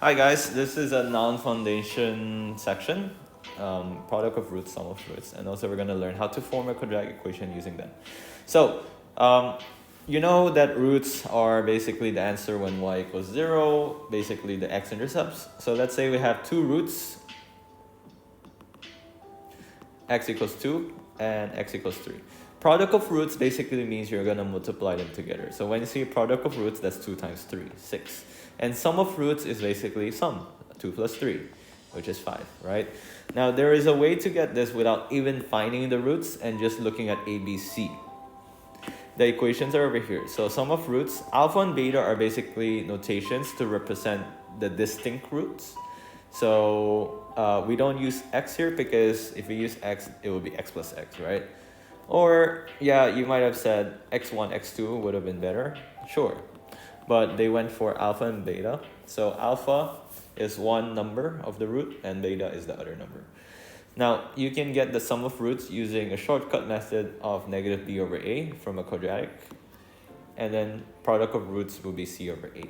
Hi guys, this is a non-foundation section, product of roots, sum of roots, and also we're going to learn how to form a quadratic equation using them. So, you know that roots are basically the answer when y equals 0, basically the x-intercepts. So let's say we have two roots, x equals 2 and x equals 3. Product of roots basically means you're going to multiply them together. So when you see product of roots, that's 2 times 3, 6. And sum of roots is basically sum, 2 plus 3, which is 5, right? Now there is a way to get this without even finding the roots and just looking at A, B, C. The equations are over here. So sum of roots, alpha and beta are basically notations to represent the distinct roots. So we don't use x here because if we use x, it will be x plus x, right? Or yeah, you might have said x1, x2 would have been better, sure. But they went for alpha and beta. So alpha is one number of the root and beta is the other number. Now, you can get the sum of roots using a shortcut method of negative b over a from a quadratic. And then product of roots will be c over a.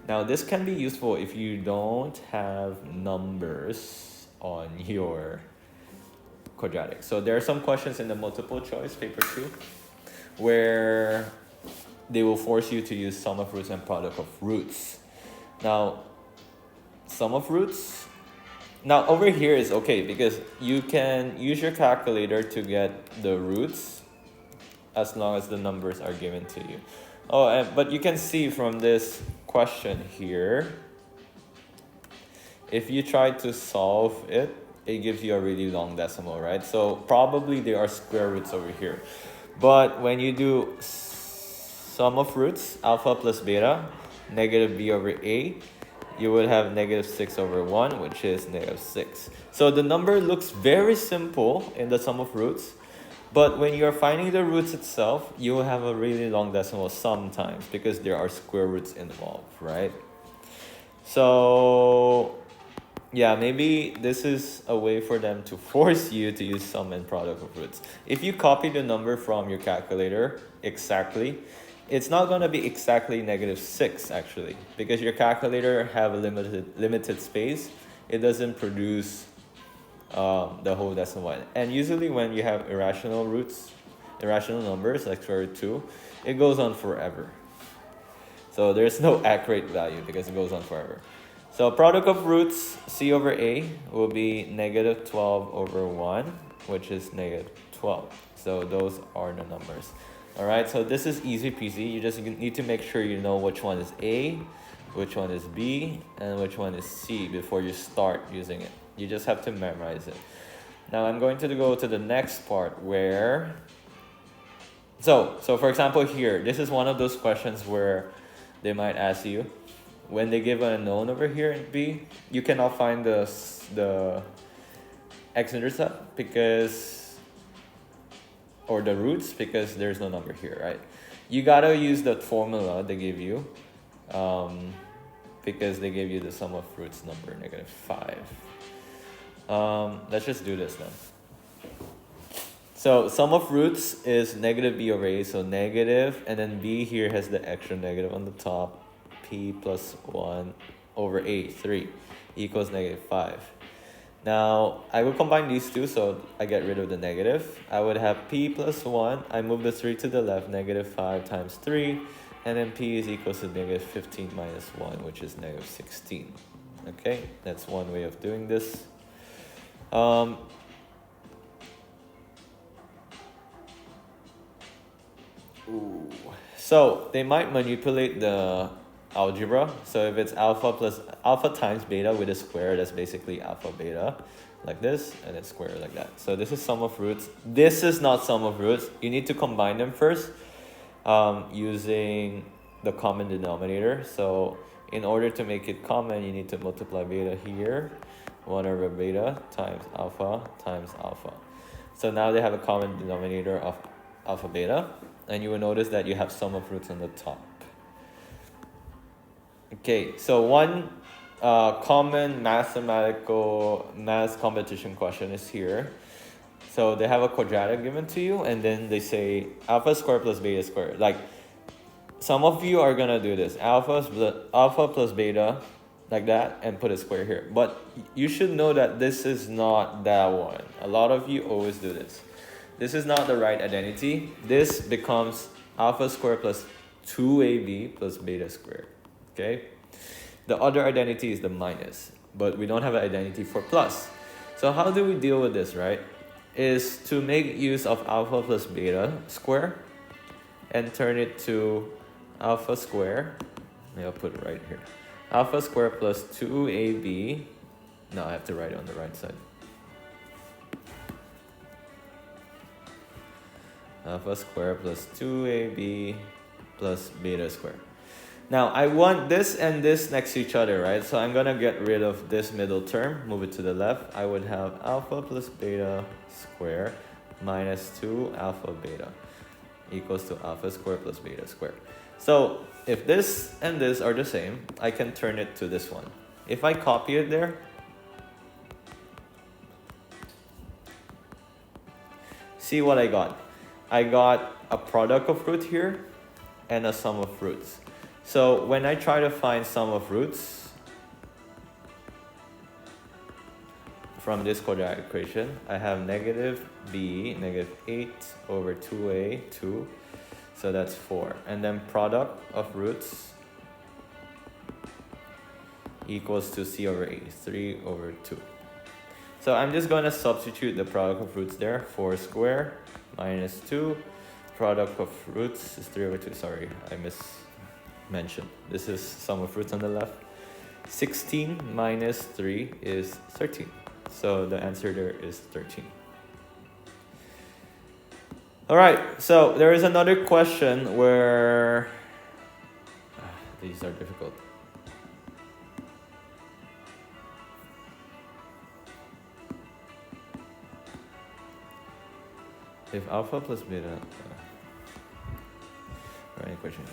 Now, this can be useful if you don't have numbers on your quadratic. So there are some questions in the multiple choice paper 2 where they will force you to use sum of roots and product of roots. Now, sum of roots, now over here is okay because you can use your calculator to get the roots as long as the numbers are given to you. But you can see from this question here, if you try to solve it, it gives you a really long decimal, right? So probably there are square roots over here. But when you do sum of roots, alpha plus beta, negative b over a, you would have negative 6 over 1, which is negative 6. So the number looks very simple in the sum of roots, but when you're finding the roots itself, you will have a really long decimal sometimes because there are square roots involved, right? So yeah, maybe this is a way for them to force you to use sum and product of roots. If you copy the number from your calculator exactly, it's not going to be exactly negative 6 actually, because your calculator have a limited space. It doesn't produce the whole decimal. And usually when you have irrational roots, irrational numbers like square root 2, it goes on forever. So there's no accurate value because it goes on forever. So product of roots, c over a, will be negative 12 over 1, which is negative 12. So those are the numbers. All right, so this is easy peasy. You just need to make sure you know which one is A, which one is B, and which one is C before you start using it. You just have to memorize it. Now I'm going to go to the next part where... So for example here, this is one of those questions where they might ask you, when they give an unknown over here in B, you cannot find the x-intercept because, or the roots because there's no number here, right? You gotta use that formula they give you because they gave you the sum of roots number, negative 5. Let's just do this then. So sum of roots is negative b over a, so negative, and then b here has the extra negative on the top, p plus 1 over a, 3, equals negative 5. Now, I will combine these two, so I get rid of the negative. I would have p plus 1, I move the 3 to the left, negative 5 times 3, and then p is equal to negative 15 minus 1, which is negative 16. Okay, that's one way of doing this. So they might manipulate the algebra. So if it's alpha times beta with a square, that's basically alpha beta like this, and it's square like that. So this is sum of roots. This is not sum of roots. You need to combine them first using the common denominator. So in order to make it common, you need to multiply beta here, 1 over beta times alpha. So now they have a common denominator of alpha beta, and you will notice that you have sum of roots on the top. Okay, so one common math competition question is here. So they have a quadratic given to you, and then they say alpha squared plus beta squared. Like, some of you are gonna do this. Alpha plus beta like that and put a square here. But you should know that this is not that one. A lot of you always do this. This is not the right identity. This becomes alpha squared plus 2ab plus beta squared. Okay? The other identity is the minus, but we don't have an identity for plus. So how do we deal with this, right? Is to make use of alpha plus beta square and turn it to alpha square. I'll put it right here. Alpha square plus 2ab. No, I have to write it on the right side. Alpha square plus 2ab plus beta square. Now, I want this and this next to each other, right? So I'm going to get rid of this middle term, move it to the left. I would have alpha plus beta square minus 2 alpha beta equals to alpha square plus beta square. So if this and this are the same, I can turn it to this one. If I copy it there, see what I got. I got a product of root here and a sum of roots. So when I try to find sum of roots from this quadratic equation, I have negative b, negative 8 over 2a, 2. So that's 4. And then product of roots equals to c over a, 3 over 2. So I'm just going to substitute the product of roots there. 4 squared minus 2. Product of roots is 3 over 2. Sorry, I mentioned. This is sum of roots on the left. 16 minus 3 is 13. So the answer there is 13. Alright, so there is another question where these are difficult. If alpha plus beta right equation.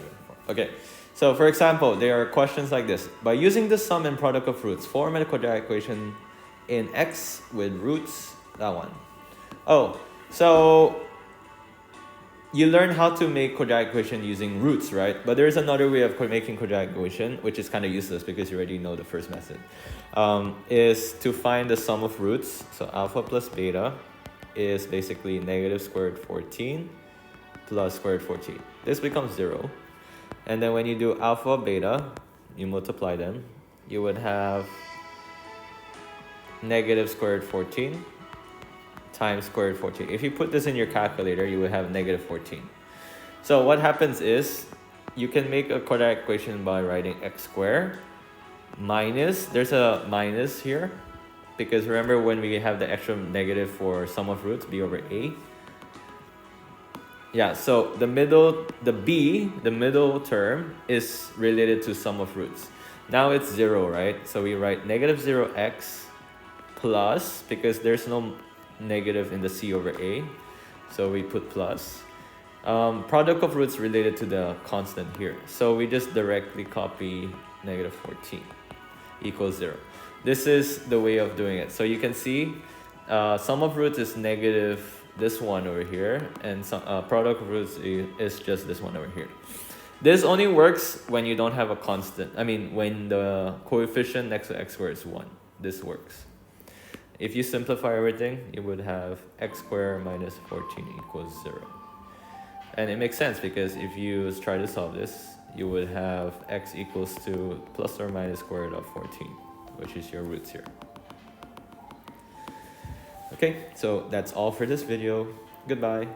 Okay, so for example, there are questions like this. By using the sum and product of roots, form a quadratic equation in x with roots, that one. Oh, so you learn how to make quadratic equation using roots, right? But there's another way of making quadratic equation, which is kind of useless because you already know the first method, is to find the sum of roots. So alpha plus beta is basically negative squared 14 plus squared 14. This becomes 0. And then when you do alpha, beta, you multiply them, you would have negative squared 14 times squared 14. If you put this in your calculator, you would have negative 14. So what happens is, you can make a quadratic equation by writing x squared minus, there's a minus here, because remember when we have the extra negative for sum of roots, b over a. Yeah, so the middle term is related to sum of roots. Now it's 0, right? So we write negative 0x plus, because there's no negative in the c over a, so we put plus. Product of roots related to the constant here. So we just directly copy negative 14 equals 0. This is the way of doing it. So you can see sum of roots is negative this one over here, and some product of roots is just this one over here. This only works when you don't have a constant. I mean, when the coefficient next to x squared is 1. This works. If you simplify everything, you would have x squared minus 14 equals 0. And it makes sense because if you try to solve this, you would have x equals to plus or minus square root of 14, which is your roots here. Okay, so that's all for this video. Goodbye.